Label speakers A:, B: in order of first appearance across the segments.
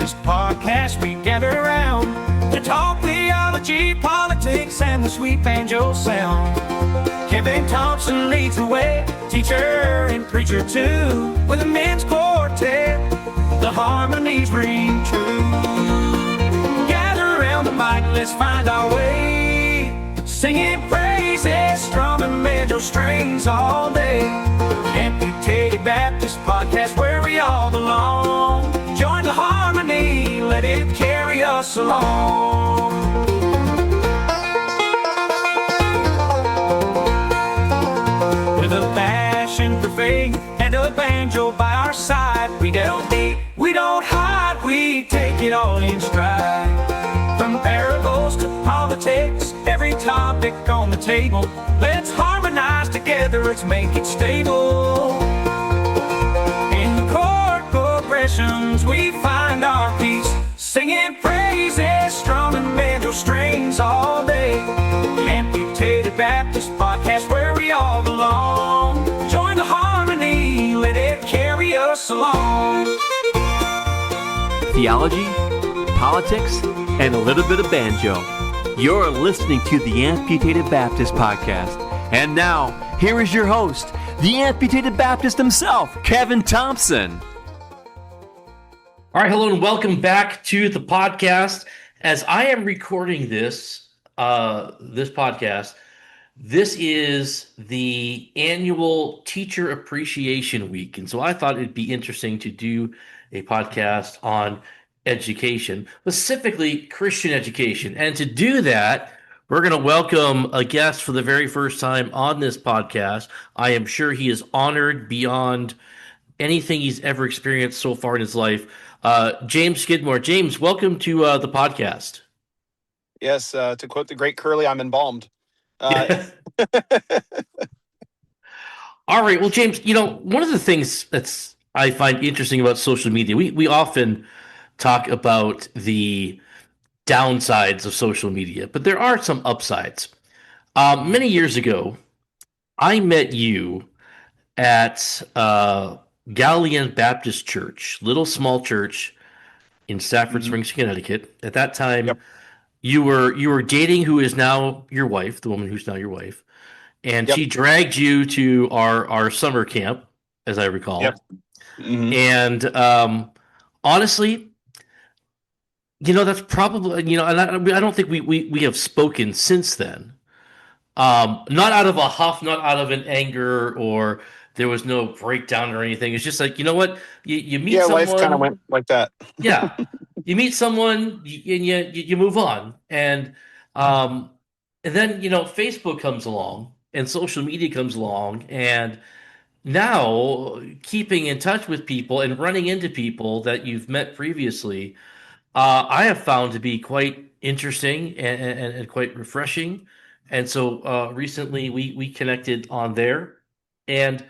A: Baptist podcast, we gather around to talk theology, politics, and the sweet banjo sound. Kevin Thompson leads the way, teacher and preacher too. With a men's quartet, the harmonies ring true. Gather around the mic, let's find our way, singing praises, strumming banjo strings all day. Educator Baptist podcast, where we all belong. Join the harmony, let it carry us along. With a passion for faith and a banjo by our side, we don't deep, we don't hide, we take it all in stride. From parables to politics, every topic on the table, let's harmonize together, let's make it stable. In the chord progressions we find our peace, singing praises, strumming banjo strings all day. Amputated Baptist podcast, where we all belong. Join the harmony, let it carry us along.
B: Theology, politics, and a little bit of banjo. You're listening to the Amputated Baptist podcast. And now, here is your host, the Amputated Baptist himself, Kevin Thompson.
C: All right, hello and welcome back to the podcast. As I am recording this podcast, this is the annual Teacher Appreciation Week. And so I thought it'd be interesting to do a podcast on education, specifically Christian education. And to do that, we're going to welcome a guest for the very first time on this podcast. I am sure he is honored beyond anything he's ever experienced so far in his life. James Skidmore. James, welcome to the podcast.
D: Yes, to quote the great Curly, I'm embalmed.
C: Yeah. All right. Well, James, one of the things I find interesting about social media, we often talk about the downsides of social media, but there are some upsides. Many years ago, I met you at Galilean Baptist Church, little small church in Stafford Springs, Connecticut. At that time,
D: Yep.
C: you were dating who is now your wife, the woman who's now your wife, and
D: Yep.
C: she dragged you to our summer camp, as I recall.
D: Yep. Mm-hmm.
C: And honestly, that's probably, and I don't think we have spoken since then. Not out of a huff, not out of an anger, or there was no breakdown or anything. It's just like, you know what? You meet someone.
D: Life kind of went like that.
C: Yeah. You meet someone and you move on. And then, Facebook comes along and social media comes along, and now keeping in touch with people and running into people that you've met previously, I have found to be quite interesting and quite refreshing. And so recently we connected on there, and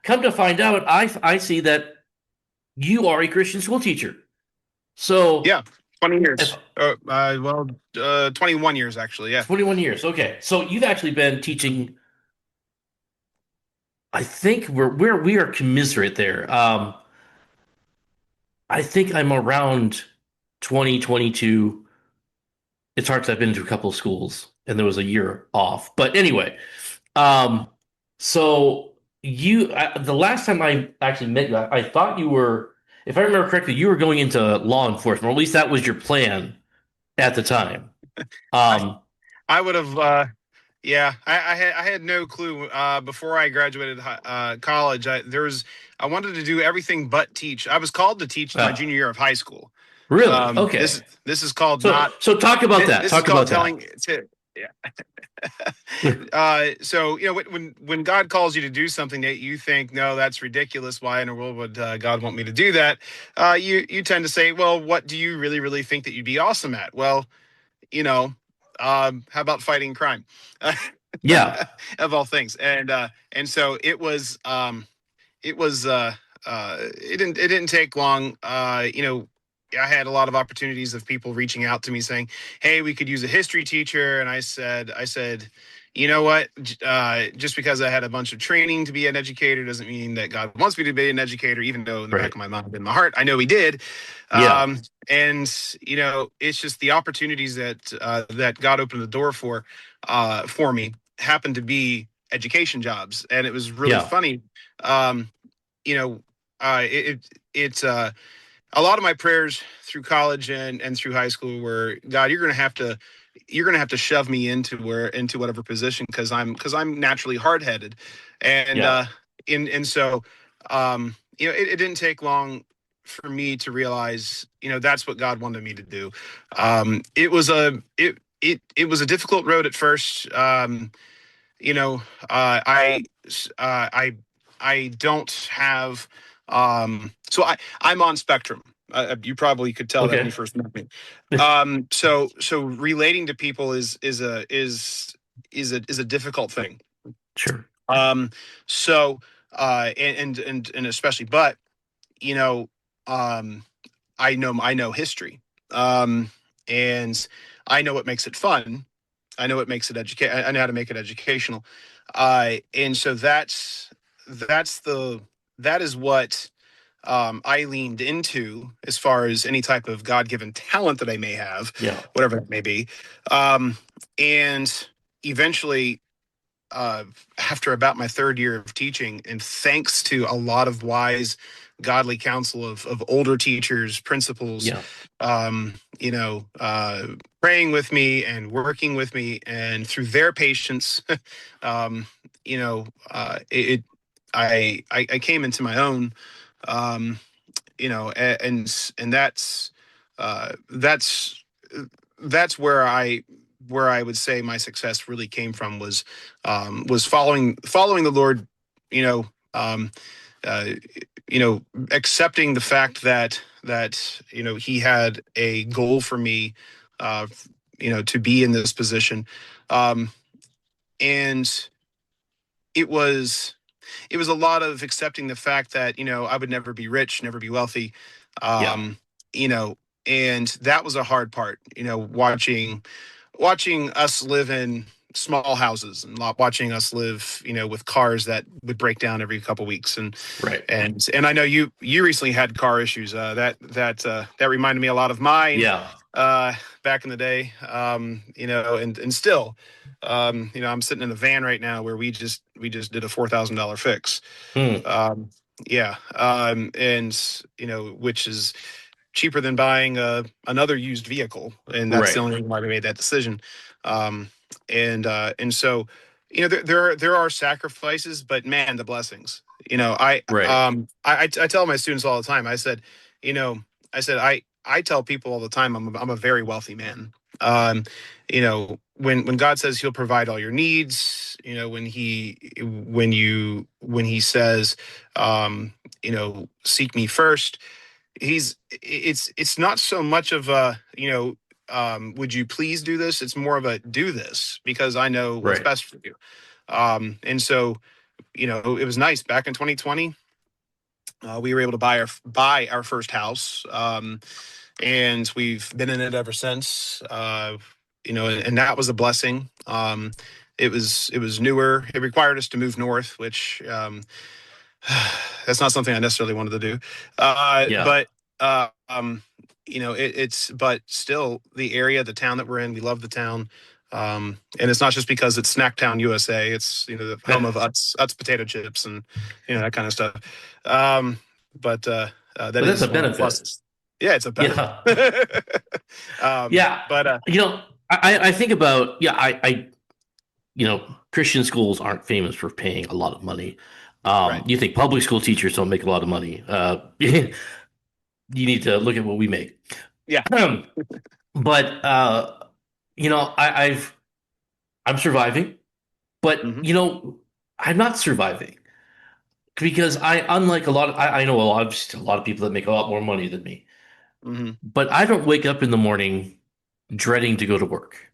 C: come to find out, I see that you are a Christian school teacher. So
D: yeah, 20 years. 21 years actually. Yeah,
C: 21 years. Okay, so you've actually been teaching. I think we are commiserate there. I think I'm around 2022. It's hard because I've been to a couple of schools and there was a year off. But anyway, so the last time I actually met you, I thought you were, if I remember correctly, you were going into law enforcement, or at least that was your plan at the time.
D: I would have, I had no clue before I graduated college. I wanted to do everything but teach. I was called to teach my junior year of high school.
C: Really? Okay.
D: This is called
C: So talk about that. Talk about
D: that. So when God calls you to do something that you think, no, that's ridiculous, why in the world would God want me to do that? You tend to say, well, what do you really think that you'd be awesome at? Well, how about fighting crime?
C: Yeah.
D: Of all things. And so it didn't take long. I had a lot of opportunities of people reaching out to me saying, hey, we could use a history teacher. And I said, you know what? Just because I had a bunch of training to be an educator doesn't mean that God wants me to be an educator, even though in the back
C: Right.
D: of my mind and my heart, I know He did.
C: Yeah.
D: And it's just the opportunities that God opened the door for me happened to be education jobs, and it was really
C: Yeah.
D: funny. Um, you know, it's a lot of my prayers through college and through high school were, God, you're gonna have to shove me into whatever position, because I'm naturally hard headed, and
C: Yeah.
D: so it didn't take long for me to realize that's what God wanted me to do. It was a difficult road at first. You know, I don't have so I'm on spectrum. You probably could tell that when you
C: Okay.
D: first met me. So relating to people is a difficult thing.
C: Sure.
D: Um, so and especially, but you know, um, I know history, and I know what makes it fun. I know what makes it I know how to make it educational, and so that is what I leaned into as far as any type of God given talent that I may have,
C: Yeah.
D: whatever that may be, um, and eventually. After about my third year of teaching, and thanks to a lot of wise, godly counsel of older teachers, principals,
C: Yeah.
D: um, you know, uh, praying with me and working with me, and through their patience, um, you know, it I came into my own, um, and that's that's where I would say my success really came from was following the Lord, you know, um, uh, accepting the fact that He had a goal for me, uh, to be in this position, um, and it was it was a lot of accepting the fact that I would never be rich, never be wealthy,
C: Yeah.
D: um, you know, and that was a hard part, watching us live in small houses and watching us live, with cars that would break down every couple weeks, and
C: Right.
D: and and I know you recently had car issues. That reminded me a lot of mine,
C: Yeah.
D: uh, back in the day. And still, I'm sitting in a van right now where we just did a $4,000 fix.
C: Hmm.
D: Um, yeah, and which is cheaper than buying another used vehicle, and that's the
C: Right.
D: only reason why we made that decision. Um, and so, there are sacrifices, but man, the blessings.
C: Right.
D: I tell my students all the time. You know, I tell people all the time I'm a very wealthy man. When God says He'll provide all your needs, when He says, seek me first, it's not so much of a would you please do this. It's more of a do this because I know what's
C: Right.
D: best for you. And so it was nice back in 2020. We were able to buy our first house, and we've been in it ever since. And that was a blessing. It was newer. It required us to move north, which that's not something I necessarily wanted to do.
C: Yeah.
D: But but still the area, the town that we're in, we love the town. And it's not just because it's Snacktown, USA. It's the home of Utz potato chips and that kind of stuff. Um, but that
C: But that's a
D: is one of the
C: benefit.
D: pluses. Yeah, it's a benefit.
C: Yeah.
D: um,
C: Yeah.
D: but
C: I think about, yeah, Christian schools aren't famous for paying a lot of money.
D: Right.
C: You think public school teachers don't make a lot of money. You need to look at what we make.
D: Yeah.
C: But I'm surviving, but
D: Hmm.
C: I'm not surviving because unlike I know a lot of people that make a lot more money than me,
D: Hmm.
C: but I don't wake up in the morning dreading to go to work.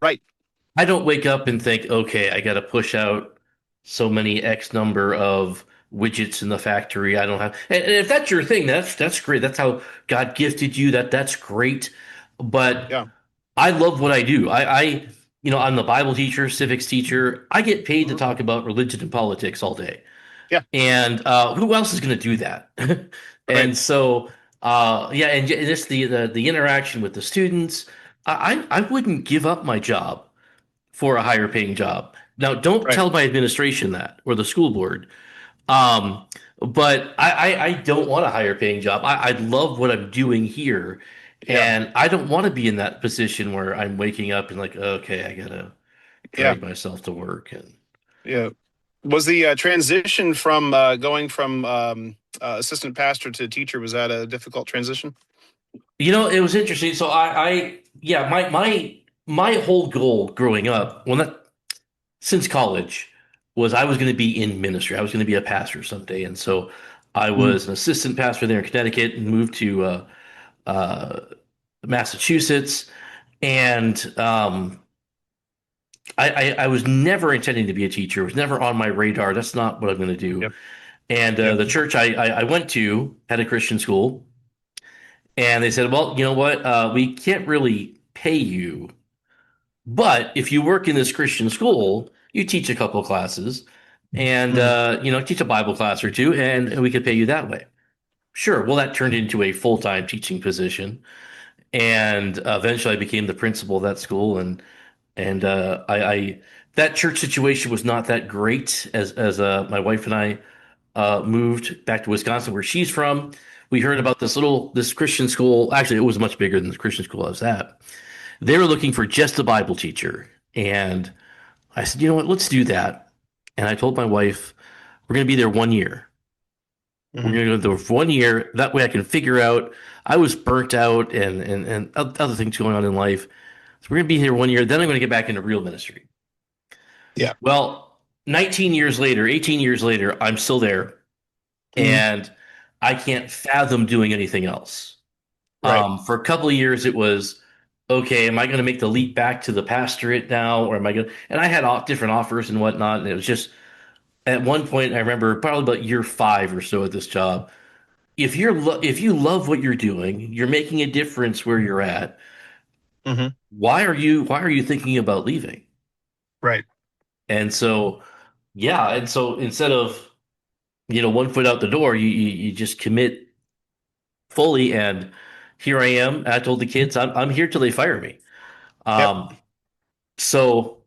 D: Right.
C: I don't wake up and think, okay, I got to push out so many X number of widgets in the factory. I don't have, and if that's your thing, that's great. That's how God gifted you. That's great. But
D: Yeah.
C: I love what I do. I'm the Bible teacher, civics teacher. I get paid to
D: Mhm.
C: talk about religion and politics all day.
D: Yeah.
C: And who else is going to do that?
D: Right.
C: And so, yeah, and just the interaction with the students, I wouldn't give up my job for a higher paying job. Now, don't
D: Right.
C: tell my administration that or the school board. Um, but I don't want a higher paying job. I love what I'm doing here,
D: Yeah.
C: and I don't want to be in that position where I'm waking up and like, okay, I gotta
D: Yeah.
C: drag myself to work. And
D: Yeah. Was the transition from going from assistant pastor to teacher, was that a difficult transition?
C: it was interesting. So yeah, my whole goal growing up, well, not since college, was I was going to be in ministry. I was going to be a pastor someday, and so I
D: Mhm.
C: was an assistant pastor there in Connecticut and moved to uh, Massachusetts, and I was never intending to be a teacher. It was never on my radar. That's not what I'm going to do.
D: Yep.
C: And
D: Yep.
C: the church I went to had a Christian school, and they said, "Well, you know what? We can't really pay you, but if you work in this Christian school, you teach a couple of classes, and
D: Mhm.
C: teach a Bible class or two, and we could pay you that way." Sure. Well, that turned into a full-time teaching position, and eventually I became the principal of that school, and I that church situation was not that great as my wife and I moved back to Wisconsin, where she's from. We heard about this Christian school. Actually, it was much bigger than the Christian school I was at. They were looking for just a Bible teacher, and I said, you know what, let's do that. And I told my wife, we're going to be there 1 year. We're
D: Mhm.
C: going to go there for 1 year. That way, I can figure out. I was burnt out and other things going on in life. So we're going to be here 1 year. Then I'm going to get back into real ministry.
D: Yeah.
C: Well, 19 years later, 18 years later, I'm still there,
D: Mhm.
C: and I can't fathom doing anything else.
D: Right.
C: For a couple of years, it was okay. Am I going to make the leap back to the pastorate now, or am I going? And I had different offers and whatnot, and it was just at one point I remember probably about year five or so at this job. If you love what you're doing, you're making a difference where you're at.
D: Mhm.
C: Why are you thinking about leaving?
D: Right.
C: And so yeah, and so instead of 1 foot out the door, you just commit fully. And here I am. I told the kids I'm here till they fire me.
D: Yep.
C: Um, so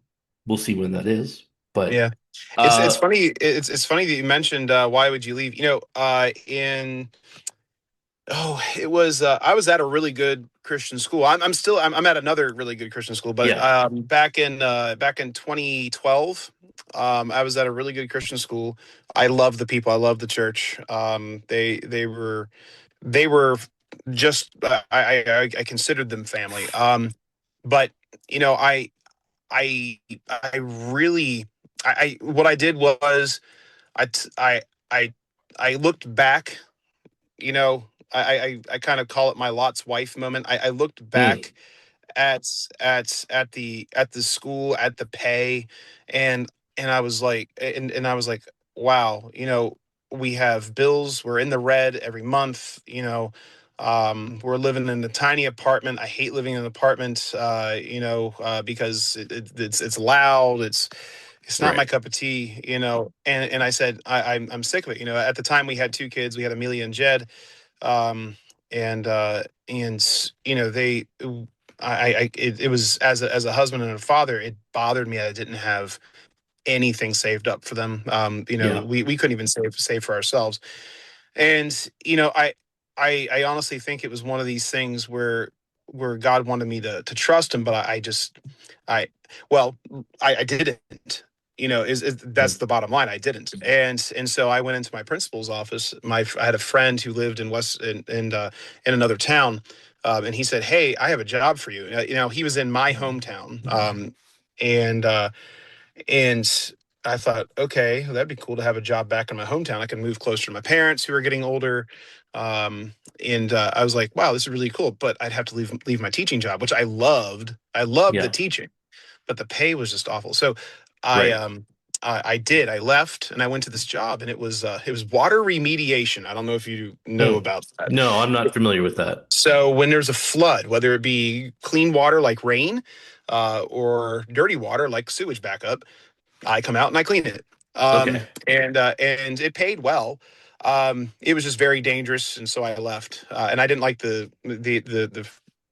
C: we'll see when that is. But
D: Yeah. It's
C: uh,
D: funny. It's funny that you mentioned why would you leave? In it was I was at a really good Christian school. I'm at another really good Christian school, but
C: yeah,
D: back in 2012, I was at a really good Christian school. I love the people. I love the church. They were just I considered them family. But you know I really what I did was I t- I looked back. I kind of call it my Lot's wife moment. I looked
C: mm,
D: back at the school, at the pay, and I was like, wow, we have bills, we're in the red every month. We're living in a tiny apartment. I hate living in an apartment, because it's loud. It's not my
C: right,
D: cup of tea, and I said I'm sick of it. At the time we had two kids. We had Amelia and Jed, um, and they it was as a husband and a father, it bothered me that I didn't have anything saved up for them.
C: yeah,
D: We couldn't even save for ourselves. And I honestly think it was one of these things where God wanted me to trust him, but I just I well I didn't. That's
C: mm,
D: the bottom line. I didn't, and so I went into my principal's office. I had a friend who lived in another town, and he said, "Hey, I have a job for you." He was in my hometown, and and I thought, okay, that'd be cool to have a job back in my hometown. I can move closer to my parents who are getting older. And I was like, wow, this is really cool. But I'd have to leave my teaching job, which I loved. I loved the
C: yeah,
D: teaching, but the pay was just awful. So I
C: right,
D: um I did. I left and I went to this job, and it was water remediation. I don't know if you know
C: Hmm.
D: about that.
C: No, I'm not familiar with that.
D: So when there's a flood, whether it be clean water like rain, or dirty water like sewage backup, I come out and I clean it.
C: Okay.
D: And it paid well. It was just very dangerous, and so I left. And I didn't like the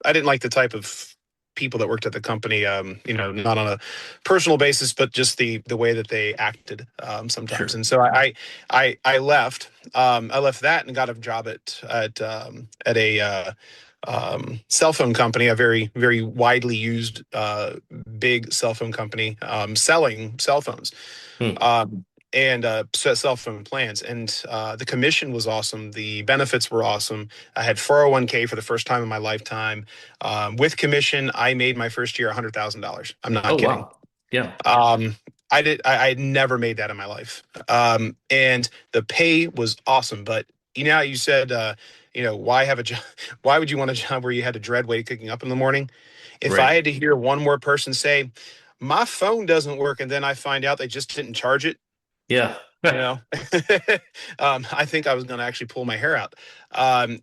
D: I didn't like the type of people that worked at the company. Not on a personal basis, but just the way that they acted sometimes.
C: Sure.
D: And so I left. I left that and got a job at a cell phone company, a very, very widely used big cell phone company, selling cell phones,
C: Hmm.
D: and cell phone plans. And the commission was awesome. The benefits were awesome. I had 401k for the first time in my lifetime. With commission, I made my first year $100,000. I'm not
C: Oh,
D: kidding.
C: wow. Yeah.
D: Um, I had never made that in my life. And the pay was awesome. But how you said, why have a job? Why would you want a job where you had to dread waking up in the morning? If I
C: Right.
D: had to hear one more person say, my phone doesn't work, and then I find out they just didn't charge it,
C: Yeah.
D: you know, I think I was going to actually pull my hair out.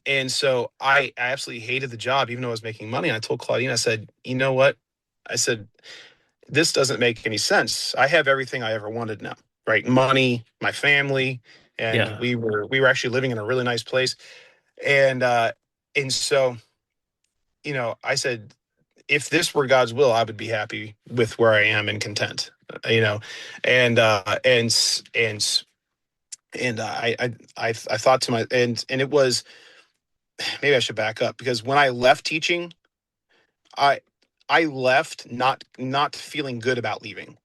D: And so I absolutely hated the job, even though I was making money. And I told Claudine, I said, you know what? I said, this doesn't make any sense. I have everything I ever wanted now, right? Money, my family, and
C: Yeah.
D: we were actually living in a really nice place. And so, I said, if this were God's will, I would be happy with where I am and content, and and I thought to my and it was, maybe I should back up, because when I left teaching, I I left not feeling good about leaving,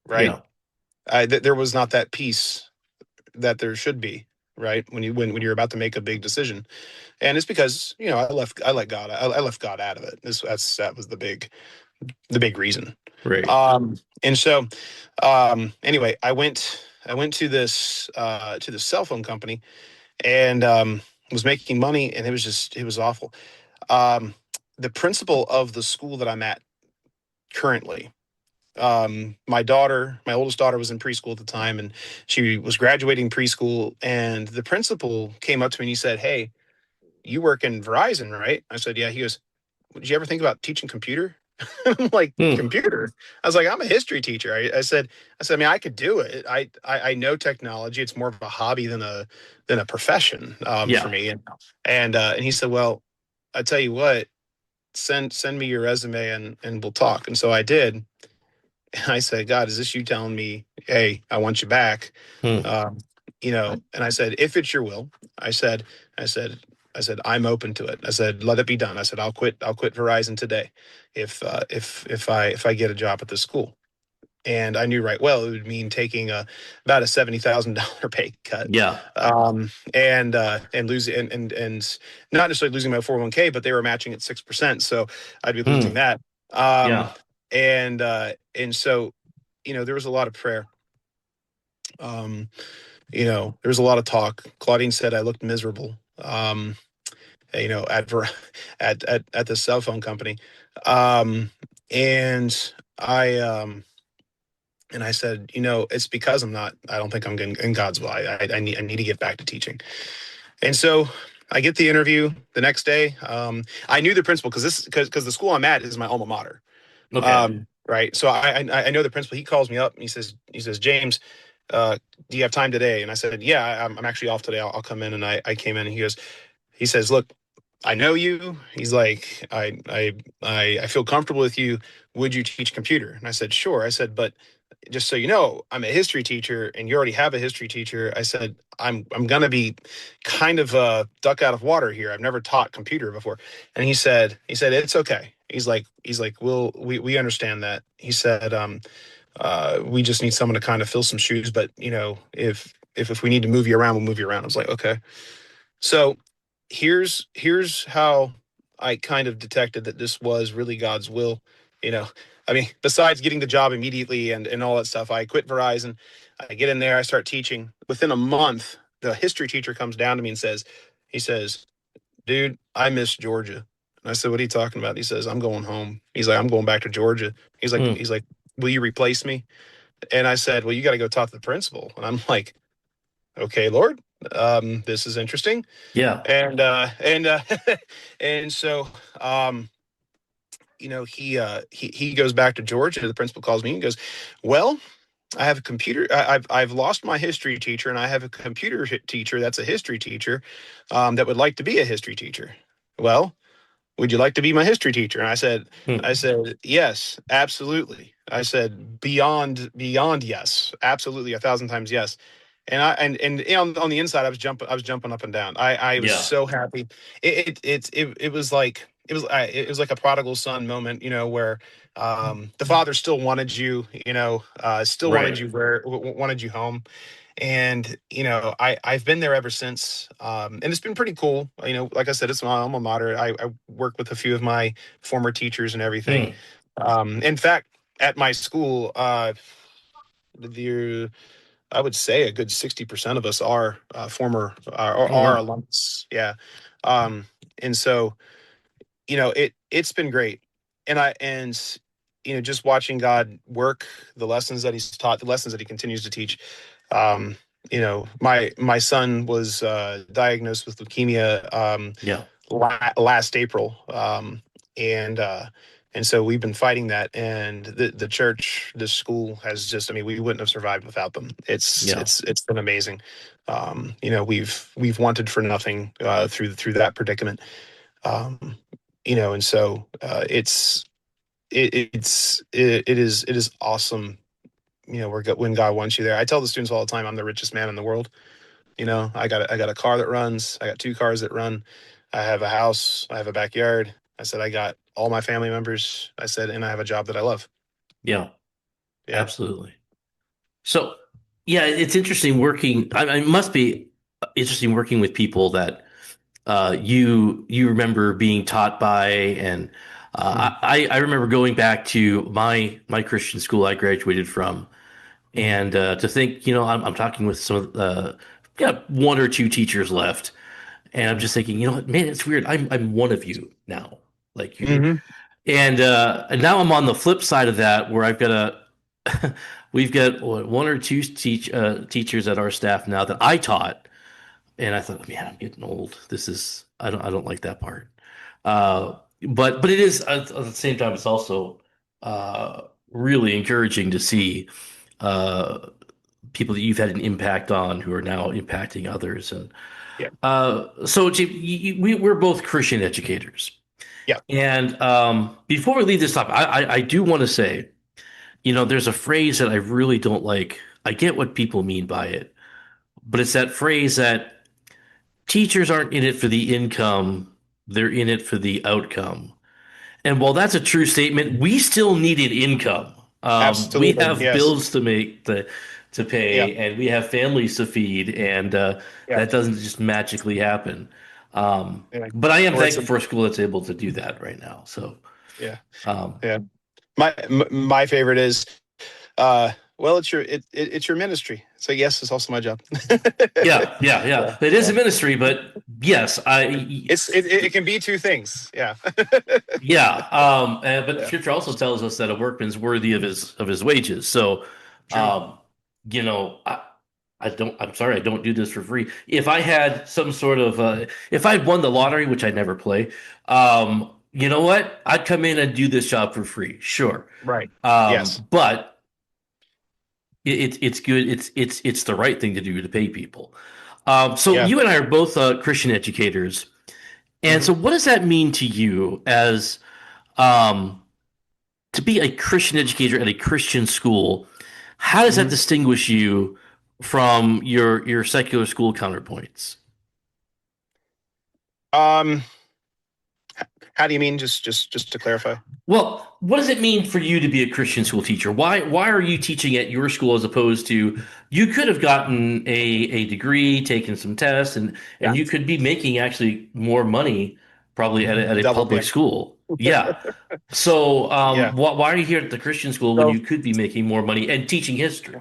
D: right?
C: Yeah.
D: There was not that peace that there should be, right? When you're about to make a big decision, and it's because I left God out of it. That was the big reason.
C: Right.
D: And so anyway, I went to this cell phone company, and was making money, and it was awful. Um, the principal of the school that I'm at currently, my oldest daughter was in preschool at the time, and she was graduating preschool, and the principal came up to me and he said, "Hey, you work in Verizon, right?" I said, "Yeah." He goes, "Did you ever think about teaching computer?" I'm like,
C: Hmm.
D: "Computer?" I was like, "I'm a history teacher." I said, I mean, I could do it. I know technology. It's more of a hobby than a profession, for
C: Yeah.
D: me. And he said, "Well, I tell you what, send me your resume, and we'll talk." And so I did. And I said, "God, is this you telling me, hey, I want you back?"
C: Hmm.
D: Um, and I said, "If it's your will," I said, I said, "I'm open to it." I said, "Let it be done." I said, I'll quit Verizon today if I get a job at this school." And I knew right well it would mean taking about a $70,000 pay cut,
C: Yeah.
D: and losing, and not necessarily losing my 401k, but they were matching at 6%, so I'd be losing
C: Hmm.
D: that. Um,
C: Yeah.
D: and so, there was a lot of prayer. There was a lot of talk. Claudine said I looked miserable. At at the cell phone company, um, and I said, it's because I don't think I'm getting in God's will. I need to get back to teaching. And so I get the interview the next day. I knew the principal, because the school I'm at is my alma mater.
C: Okay.
D: Right. So I know the principal. He calls me up and he says, "James, do you have time today?" And I said, "Yeah, I'm actually off today. I'll come in." And I came in, and he says, "Look, I know you." He's like, I feel comfortable with you. Would you teach computer?" And I said, "Sure." I said, "But just so you know, I'm a history teacher, and you already have a history teacher." I said, I'm gonna be kind of a duck out of water here. I've never taught computer before." And he said, "It's okay." He's like, we understand that. He said, "We just need someone to kind of fill some shoes, but if we need to move you around, we'll move you around." I was like, "Okay." So here's how I kind of detected that this was really God's will. You know, I mean, besides getting the job immediately and all that stuff, I quit Verizon. I get in there, I start teaching. Within a month, the history teacher comes down to me and he says, "Dude, I miss Georgia." And I said, "What are you talking about?" He says, "I'm going home." He's like, "I'm going back to Georgia." He's like,
C: Hmm.
D: he's like, "Will you replace me?" And I said, well, you got to go talk to the principal. And I'm like, okay, Lord, this is interesting.
C: Yeah.
D: And and so he goes back to Georgia. The principal calls me and goes, well, I have a computer. I've lost my history teacher, and I have a computer teacher that's a history teacher, that would like to be a history teacher. Well, would you like to be my history teacher? And I
C: Hmm.
D: said, yes, absolutely. I said, beyond yes, absolutely, 1,000 times yes. And on the inside, I was jumping up and down. I was
C: Yeah.
D: so happy. It was like it was like a prodigal son moment, where the father still wanted you, still wanted
C: Right.
D: you wanted you home. And I've been there ever since, and it's been pretty cool. Like I said, it's my alma mater. I work with a few of my former teachers and everything.
C: Hmm.
D: In fact, at my school, the I would say a good 60% of us are former
C: Oh,
D: are
C: wow.
D: alums. Yeah. um, and so it's been great. And just watching God work, the lessons that he's taught, the lessons that he continues to teach. My son was diagnosed with leukemia,
C: Yeah.
D: last April, and so we've been fighting that. And the church, the school has just, I mean, we wouldn't have survived without them. It's
C: Yeah.
D: it's it's been amazing. We've wanted for nothing through that predicament. um, and so it is awesome. When God wants you there. I tell the students all the time, I'm the richest man in the world. I got a car that runs. I got two cars that run. I have a house. I have a backyard. I said I got all my family members. I said, and I have a job that I love.
C: Yeah.
D: Yeah.
C: Absolutely. So, yeah, it's interesting working. It must be interesting working with people that you remember being taught by, and
D: Mhm.
C: I remember going back to my Christian school I graduated from,
D: Mhm.
C: and to think, I'm talking with some of got one or two teachers left, and I'm
D: Mhm.
C: just thinking, what, man, it's weird. I'm one of you now, like you're,
D: Mhm.
C: and now I'm on the flip side of that where I've got we've got one or two teachers at our staff now that I taught, and I thought, man, I'm getting old. I don't like that part. Uh, but it is at the same time, it's also uh, really encouraging to see uh, people that you've had an impact on who are now impacting others. And
D: Yeah.
C: so, we're both Christian educators.
D: Yeah.
C: And before we leave this topic, I do want to say, there's a phrase that I really don't like. I get what people mean by it, but it's that phrase that teachers aren't in it for the income, they're in it for the outcome. And while that's a true statement, we still need an income. We
D: Absolutely.
C: have
D: Yes.
C: bills to
D: Yeah.
C: pay, and we have families to feed, and
D: Yeah.
C: that doesn't just magically happen.
D: Yeah.
C: But I am
D: Or it's
C: thankful
D: a
C: for a school that's able to do that right now. So,
D: Yeah.
C: um,
D: Yeah. My favorite is, well, it's your ministry. So yes, it's also my job.
C: yeah, yeah,
D: Yeah.
C: yeah. It is a
D: Yeah.
C: ministry, but yes,
D: It can be two things. Yeah.
C: yeah. But the
D: Yeah.
C: scripture also tells us that a workman's worthy of his wages. So,
D: True.
C: um, you know, I, I'm sorry, I don't do this for free. If I had some sort of, if I'd won the lottery, which I never play, you know what? I'd come in and do this job for free. Sure.
D: Right. Yes.
C: But it's good. It's the right thing to do to pay people. So
D: Yeah.
C: you and I are both Christian educators. And
D: Hmm.
C: so what does that mean to you as, um, to be a Christian educator at a Christian school? How does that
D: Hmm.
C: distinguish you from your secular school counterpoints?
D: Um, how do you mean? Just to clarify.
C: Well, what does it mean for you to be a Christian school teacher? Why are you teaching at your school as opposed to you could have gotten a degree, taken some tests, and
D: Yeah.
C: you could be making actually more money probably at a
D: Double.
C: public
D: Yeah.
C: school. Yeah. So
D: Yeah.
C: why are you here at the Christian school when
D: So
C: you could be making more money and teaching history?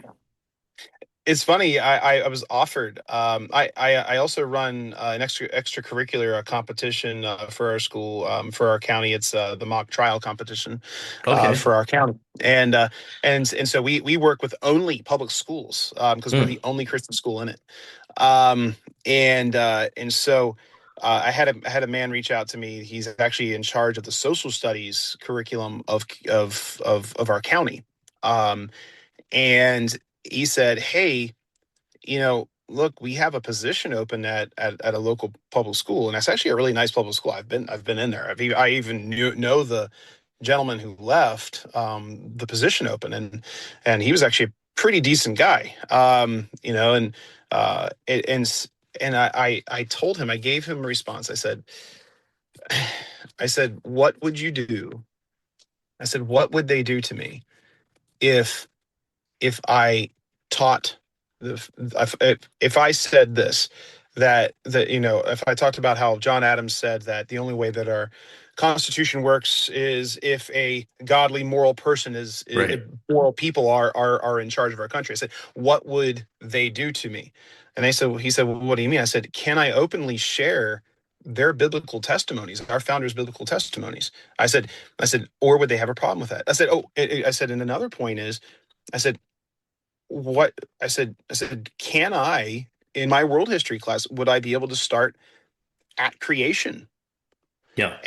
D: It's funny. I was offered. I also run an extracurricular competition for our school, for our county. It's the mock trial competition
C: Okay.
D: for our county, and so we work with only public schools because we're
C: Hmm.
D: the only Christian school in it. Um, and so I had a man reach out to me. He's actually in charge of the social studies curriculum of our county. Um, and he said, "Hey, look, we have a position open at a local public school, and that's actually a really nice public school. I've been in there. I even know the gentleman who left the position open, and he was actually a pretty decent guy. And uh, it, and s- and I told him, I gave him a response. I said, what would you do? I said, what would they do to me if I taught if I said this, that if I talked about how John Adams said that the only way that our Constitution works is if a godly moral person
C: Right.
D: moral people are in charge of our country. I said, what would they do to me? And he said, well, what do you mean? I said, can I openly share their biblical testimonies, our founders' biblical testimonies? I said, or would they have a problem with that? I said, I said, and another point is, I said, what I said, can I, in my world history class, would I be able to start at creation?
C: Yeah.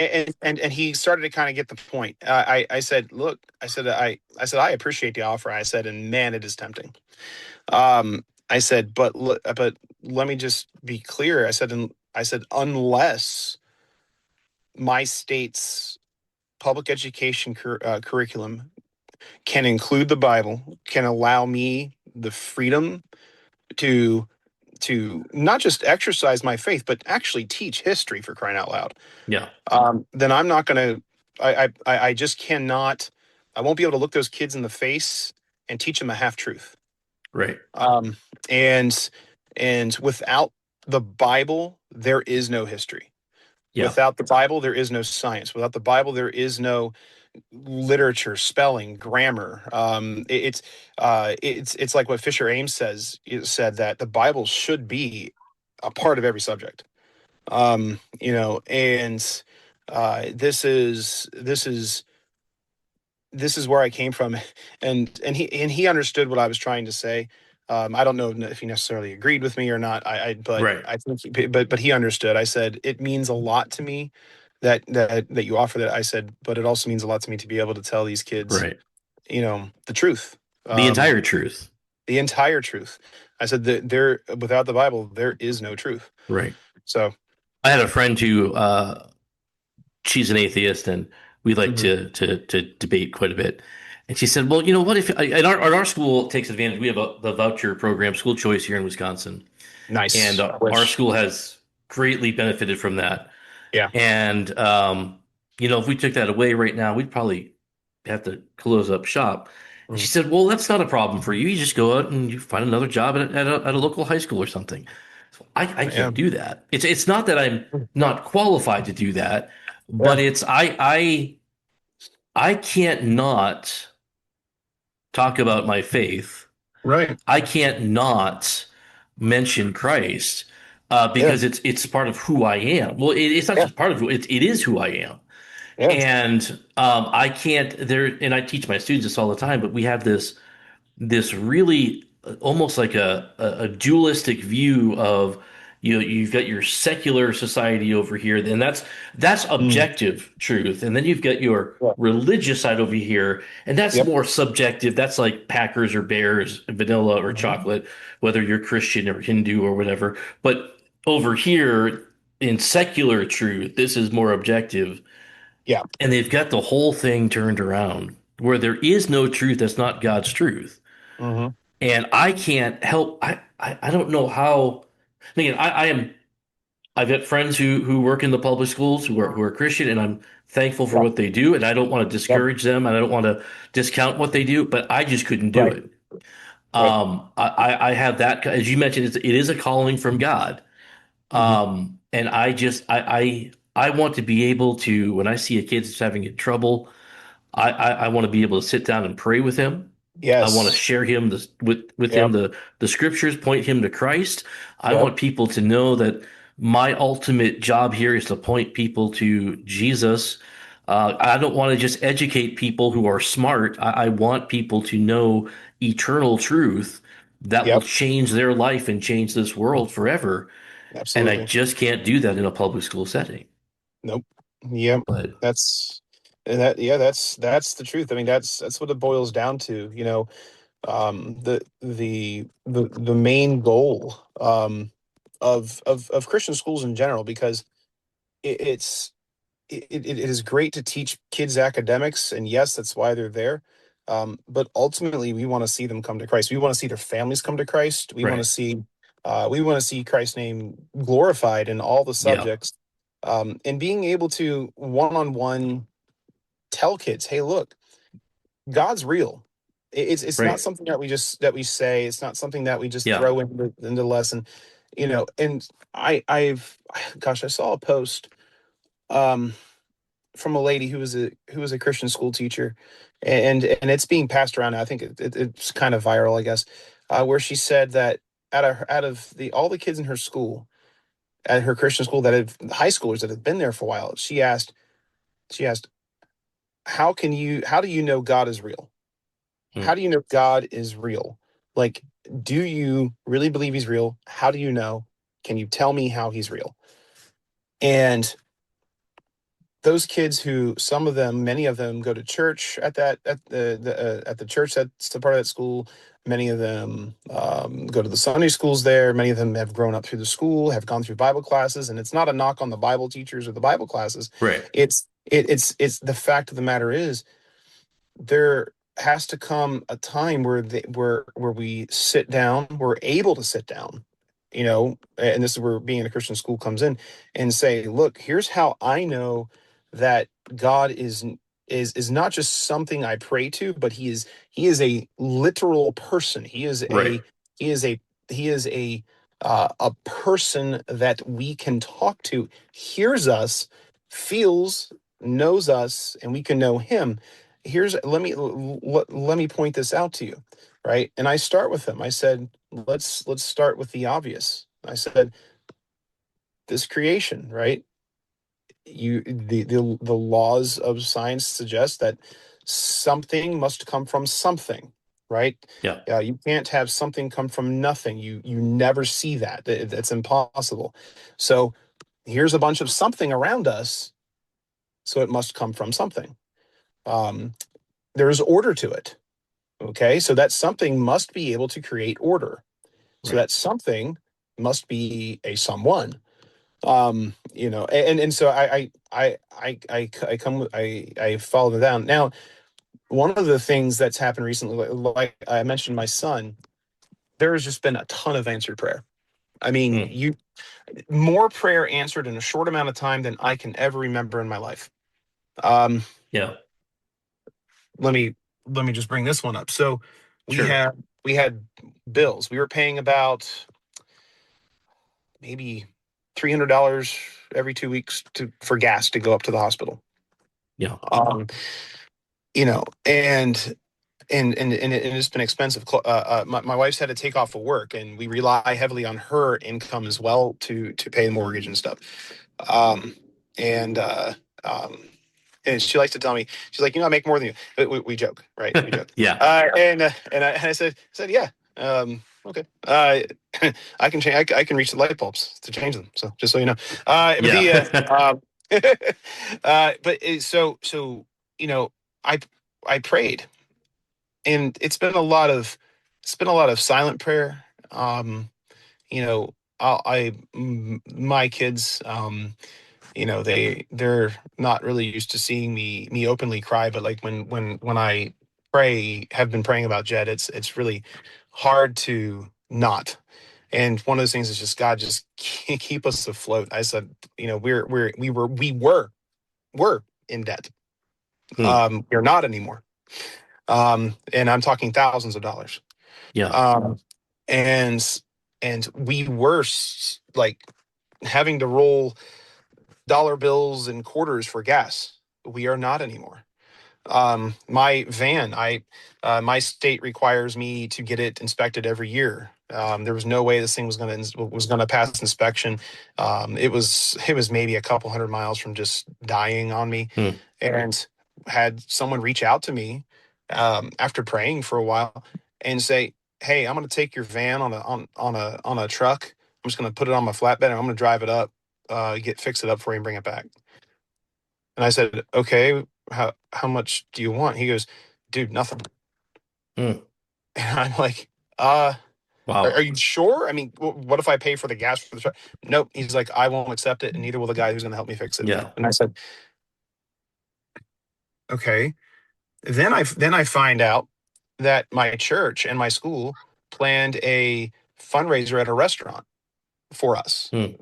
D: And he started to kind of get the point. I said, look, I said, I appreciate the offer. I said, and man, it is tempting. I said, but let me just be clear. I said, unless my state's public education curriculum can include the Bible, can allow me the freedom to not just exercise my faith, but actually teach history, for crying out loud.
C: Yeah.
D: Then I'm not going to. I just cannot. I won't be able to look those kids in the face and teach them a half truth.
C: Right.
D: Um, and without the Bible, there is no history.
C: Yeah.
D: Without the Bible, there is no science. Without the Bible, there is no literature, spelling, grammar. It's like what Fisher Ames said that the Bible should be a part of every subject. And this is where I came from, and he understood what I was trying to say. I don't know if he necessarily agreed with me or not. But
C: Right.
D: I think, but he understood. I said it means a lot to me that you offer that. I said, but it also means a lot to me to be able to tell these kids,
C: Right.
D: the truth,
C: The
D: um,
C: entire truth.
D: the entire truth. I said that without the Bible, there is no truth.
C: Right.
D: So,
C: I had a friend who she's an atheist, and we like
D: mhm.
C: to debate quite a bit. And she said, "Well, you know what? If and our school takes advantage, we have the voucher program, school choice here in Wisconsin, and
D: Nice.
C: our
D: Which,
C: school has greatly benefited from that.
D: yeah,
C: And if we took that away right now, we'd probably have to close up shop." And she
D: mhm.
C: said, "Well, that's not a problem for you. You just go out and you find another job at a local high school or something." So I
D: Yeah,
C: can't do that. It's not that I'm not qualified to do that, but
D: yeah,
C: it's I can't not talk about my faith.
D: right,
C: I can't not mention Christ
D: yeah,
C: because it's part of who I am. Well, it's not
D: yeah,
C: just part of it is who I am.
D: yeah.
C: And I can't there, and I teach my students this all the time, but we have this really almost like a dualistic view of you've got your secular society over here, and that's
D: Mm.
C: objective truth, and then you've got your
D: Yeah.
C: religious side over here, and that's
D: Yep.
C: more subjective. That's like Packers or Bears, vanilla or
D: Mhm.
C: chocolate, whether you're Christian or Hindu or whatever. But over here in secular truth, this is more objective,
D: Yeah.
C: and they've got the whole thing turned around where there is no truth that's not God's truth.
D: Hmm.
C: And I can't help. I don't know how. Again, I've got friends who work in the public schools who are Christian, and I'm thankful for
D: Yeah.
C: what they do, and I don't want to
D: Yep.
C: discourage them, and I don't want to discount what they do, but I just couldn't do
D: Right.
C: it.
D: Right.
C: I have that, as you mentioned, it is a calling from God.
D: Hmm.
C: And I want to be able to, when I see a kid that's having trouble, I want to be able to sit down and pray with him. I want to
D: Yes.
C: share him with him
D: Yep.
C: the scriptures, point him to Christ. I
D: Yep.
C: want people to know that my ultimate job here is to point people to Jesus. I don't want to just educate people who are smart. I want people to know eternal truth that will
D: Yep.
C: change their life and change this world forever. And I
D: Absolutely.
C: just can't do that in a public school setting.
D: Nope. Yep.
C: But
D: That's and that yeah, that's the truth. I mean, that's what it boils down to, the main goal of Christian schools in general, because it, it's it is great to teach kids academics, and yes, that's why they're there. But ultimately, we want to see them come to Christ. We want to see their families come to Christ.
C: right.
D: We want to see Christ's name glorified in all the
C: Yeah.
D: subjects, and being able to one-on-one tell kids, "Hey, look, God's real. It's not
C: Right.
D: something that we say. It's not something that we just
C: Yeah.
D: throw into the lesson, And gosh, I saw a post um, from a lady who was a Christian school teacher, and it's being passed around. I think it's kind of viral, I guess, where she said that out of the all the kids in her school, at her Christian school, that have high schoolers that have been there for a while, she asked, how do you know God is real?
C: Hmm.
D: How do you know God is real? Like, do you really believe he's real? How do you know? Can you tell me how he's real? And those kids, who some of them, many of them, go to church at the church that's the part of that school. Many of them go to the Sunday schools there. Many of them have grown up through the school, have gone through Bible classes, and it's not a knock on the Bible teachers or the Bible classes.
C: Right.
D: It's the fact of the matter is, there has to come a time where we sit down, we're able to sit down, and this is where being in a Christian school comes in, and say, look, here's how I know that God is not just something I pray to, but he is a literal person.
C: Right.
D: He is a he is a person that we can talk to, hears us, feels, knows us, and we can know him. Here's let me point this out to you, right? And I start with him. I said, let's start with the obvious. I said, this creation, right? The laws of science suggest that something must come from something, right?
C: Yeah.
D: You can't have something come from nothing. You never see that. That's impossible. So here's a bunch of something around us, so it must come from something. Um, there's order to it. Okay, so that something must be able to create order. So
C: Right.
D: that something must be a someone. And so I come I follow them down. Now, one of the things that's happened recently, like I mentioned, my son, there has just been a ton of answered prayer. I mean,
C: Hmm.
D: you more prayer answered in a short amount of time than I can ever remember in my life. Um,
C: Yeah.
D: let me let me just bring this one up. So we
C: Sure.
D: had we had bills. We were paying about maybe $300 every 2 weeks for gas to go up to the hospital.
C: Yeah.
D: Um, and it's been expensive. My wife's had to take off of work, and we rely heavily on her income as well to pay the mortgage and stuff. Um, and um, and she likes to tell me, she's like, I make more than you. But we joke, right? We joke.
C: Yeah.
D: And I said, yeah, okay. I can change. I can reach the light bulbs to change them. So just so you know, but
C: Yeah.
D: so I I prayed, and it's been a lot of silent prayer. You know, my kids, they're not really used to seeing me openly cry, but like when I have been praying about Jed, it's really hard to not. And one of those things is just, God, just keep us afloat. I said, we were in debt.
C: Hmm.
D: We're not anymore. And I'm talking thousands of dollars.
C: Yeah.
D: Um, and we were like having to roll dollar bills and quarters for gas. We are not anymore. My van, my state requires me to get it inspected every year. There was no way this thing was going to pass inspection. It was maybe a couple hundred miles from just dying on me,
C: Hmm.
D: and had someone reach out to me after praying for a while and say, "Hey, I'm going to take your van on a truck. I'm just going to put it on my flatbed and I'm going to drive it up, fix it up for you and bring it back." And I said, "Okay, how much do you want?" He goes, "Dude, nothing."
C: Hmm.
D: And I'm like, uh, are
C: Wow.
D: you sure? I mean, what if I pay for the gas for the truck? Nope. He's like, "I won't accept it, and neither will the guy who's going to help me fix it."
C: Yeah.
D: And I said, "Okay." Then I find out that my church and my school planned a fundraiser at a restaurant for us,
C: Hmm.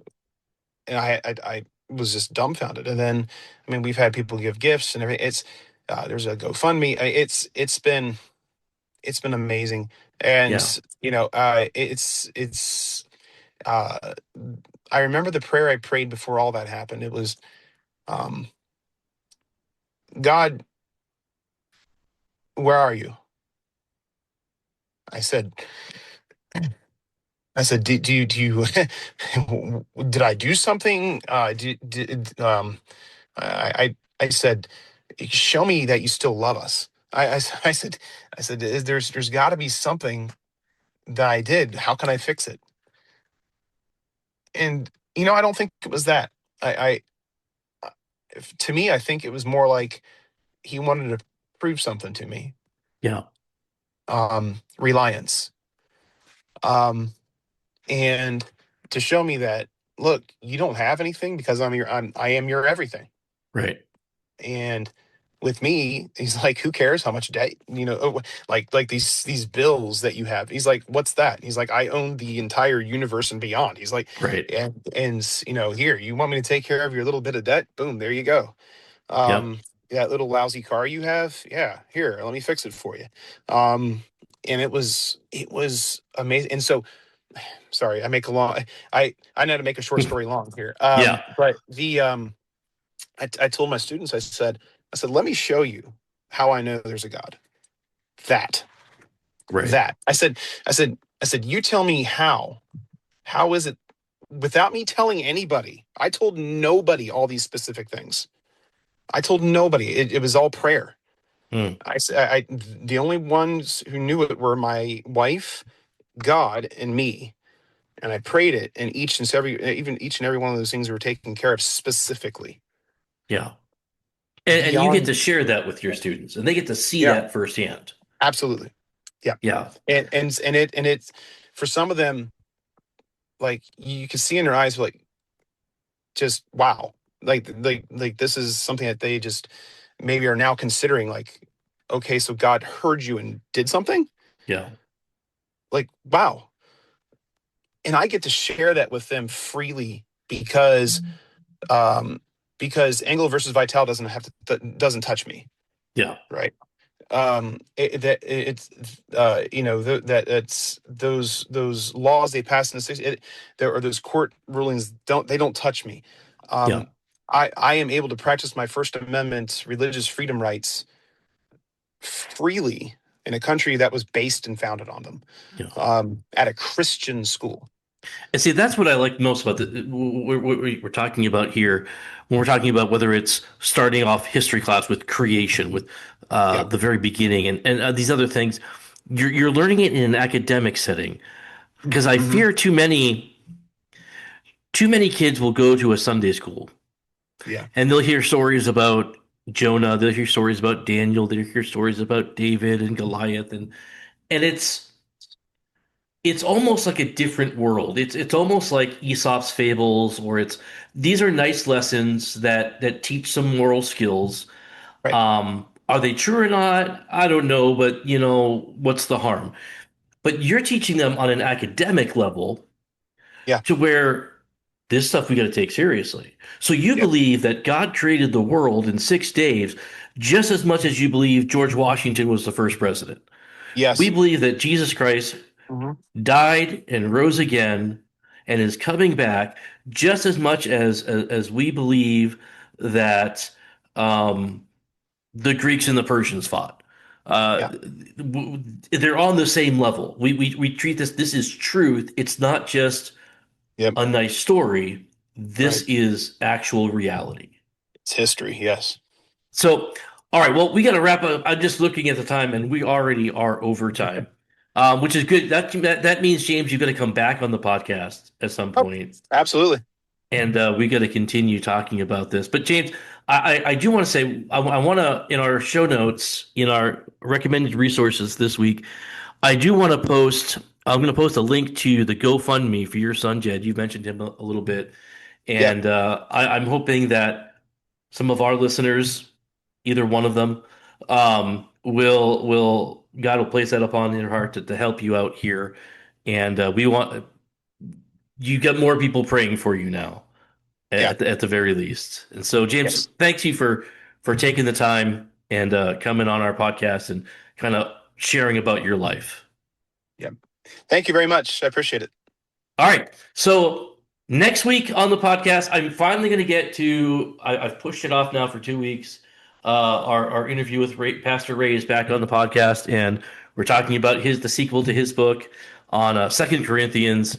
D: and I was just dumbfounded. And then, I mean, we've had people give gifts and everything. There's a GoFundMe. It's been amazing. And
C: Yeah.
D: it's uh I remember the prayer I prayed before all that happened. It was, um God, where are you? I said i said do you did I do something? I said, show me that you still love us. I said, there's got to be something that I did. How can I fix it? And I don't think it was that. I to me, I think it was more like he wanted to prove something to me.
C: Yeah.
D: Reliance, um, and to show me that, look, you don't have anything because I am your everything.
C: Right.
D: And with me, he's like, who cares how much debt, like these bills that you have. He's like, what's that? He's like, I own the entire universe and beyond. He's like,
C: Right.
D: and here, you want me to take care of your little bit of debt? Boom, there you go.
C: Yep.
D: um that little lousy car you have, yeah, here, let me fix it for you. And it was amazing. And so, sorry, I know how to make a short story long here.
C: Yeah.
D: But I told my students, I said, let me show you how I know there's a God. that
C: Right.
D: that I said, you tell me how is it, without me telling anybody. I told nobody all these specific things. I told nobody. It was all prayer.
C: Hmm.
D: The only ones who knew it were my wife, God, and me. And I prayed it, and each and every one of those things were taken care of specifically.
C: Yeah. And you get to
D: Beyond,
C: share that with your students, and they get to see
D: yeah,
C: that firsthand.
D: absolutely, yeah.
C: Yeah.
D: And it's for some of them, like, you can see in their eyes, like, just wow, like this is something that they just maybe are now considering, like, okay, so God heard you and did something,
C: Yeah.
D: like, wow. And I get to share that with them freely um because Anglo versus Vital doesn't touch me,
C: Yeah.
D: right? That it's that it's those laws they passed in the 60s, there are those court rulings, don't touch me.
C: Yeah.
D: um I am able to practice my First Amendment religious freedom rights freely in a country that was based and founded on them,
C: Yeah.
D: at a Christian school.
C: And see, that's what I like most about we're talking about here. When we're talking about whether it's starting off history class with creation, with
D: Yeah.
C: the very beginning, and these other things, you're learning it in an academic setting. Because I
D: Hmm.
C: fear too many kids will go to a Sunday school
D: Yeah.
C: and they'll hear stories about Jonah, they'll hear stories about Daniel, they'll hear stories about David and Goliath, and it's almost like a different world. It's almost like Aesop's fables, or it's these are nice lessons that teach some moral skills.
D: Right.
C: Are they true or not? I don't know, but what's the harm? But you're teaching them on an academic level
D: Yeah.
C: to where this stuff we got to take seriously. So you
D: Yeah.
C: believe that God created the world in 6 days just as much as you believe George Washington was the first president. We
D: Yes.
C: believe that Jesus Christ
D: Hmm.
C: died and rose again and is coming back just as much as we believe that um, the Greeks and the Persians fought.
D: Yeah.
C: They're on the same level. We treat this is truth. It's not just
D: Yep.
C: a nice story. This
D: Right.
C: is actual reality.
D: It's history. Yes.
C: So, all right, well, we got to wrap up. I'm just looking at the time, and we already are over time, which is good. That means, James, you got to come back on the podcast at some
D: Oh,
C: point,
D: absolutely.
C: and we got to continue talking about this. But James, I do want to say I want to, in our show notes, in our recommended resources this week, I do want to post. I'm going to post a link to the GoFundMe for your son Jed. You mentioned him a little bit,
D: Yeah.
C: and I'm hoping that some of our listeners, either one of them, will God will place that upon their heart to help you out here, and we want you get more people praying for you now
D: Yeah.
C: at the very least. And so, James,
D: Yes.
C: thanks you for taking the time and coming on our podcast and kind of sharing about your life.
D: Yeah. Thank you very much. I appreciate it.
C: All right. So next week on the podcast, I'm finally going to get to. I've pushed it off now for 2 weeks. Our interview with Pastor Ray is back on the podcast, and we're talking about the sequel to his book on 2 Corinthians.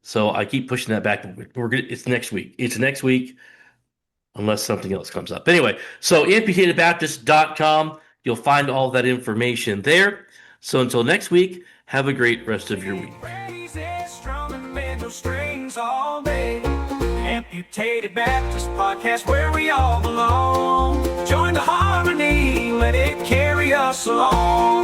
C: So I keep pushing that back. It's next week. It's next week, unless something else comes up. Anyway, so amputatedbaptist.com. You'll find all that information there. So until next week, have a great rest of your week.
A: Praises, strumming banjo strings all day. Amputated Baptist Podcast, where we all belong. Join the harmony, let it carry us along.